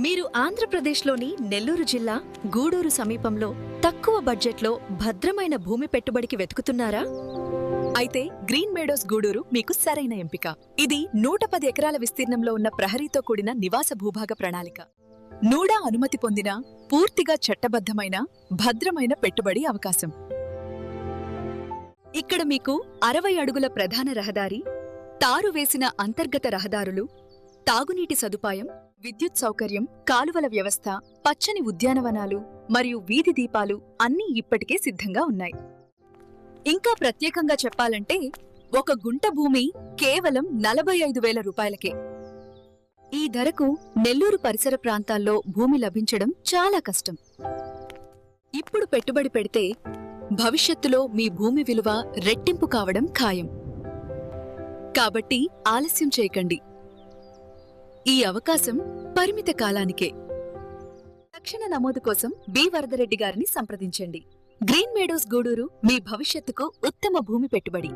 మీరు ఆంధ్రప్రదేశ్లోని నెల్లూరు జిల్లా గూడూరు సమీపంలో తక్కువ బడ్జెట్లో భద్రమైన భూమి పెట్టుబడికి వెతుకుతున్నారా? అయితే గ్రీన్ మేడోస్ గూడూరు మీకు సరైన ఎంపిక. ఇది 110 ఎకరాల విస్తీర్ణంలో ఉన్న ప్రహరీతో కూడిన నివాస భూభాగ ప్రణాళిక. నూడా అనుమతి పొందిన పూర్తిగా చట్టబద్ధమైన భద్రమైన పెట్టుబడి అవకాశం. ఇక్కడ మీకు 60 అడుగుల ప్రధాన రహదారి, తారు వేసిన అంతర్గత రహదారులు, తాగునీటి సదుపాయం, విద్యుత్ సౌకర్యం, కాలువల వ్యవస్థ, పచ్చని ఉద్యానవనాలు మరియు వీధి దీపాలు అన్నీ ఇప్పటికే సిద్ధంగా ఉన్నాయి. ఇంకా ప్రత్యేకంగా చెప్పాలంటే 1 గుంట భూమి కేవలం 45,000 రూపాయలకే. ఈ ధరకు నెల్లూరు పరిసర ప్రాంతాల్లో భూమి లభించడం చాలా కష్టం. ఇప్పుడు పెట్టుబడి పెడితే భవిష్యత్తులో మీ భూమి విలువ రెట్టింపు కావడం ఖాయం. కాబట్టి ఆలస్యం చేయకండి. ఈ అవకాశం పరిమిత కాలానికే. తక్షణ నమోదు కోసం బి వరదరెడ్డి గారిని సంప్రదించండి. గ్రీన్ మేడోస్ గూడూరు మీ భవిష్యత్తుకు ఉత్తమ భూమి పెట్టుబడి.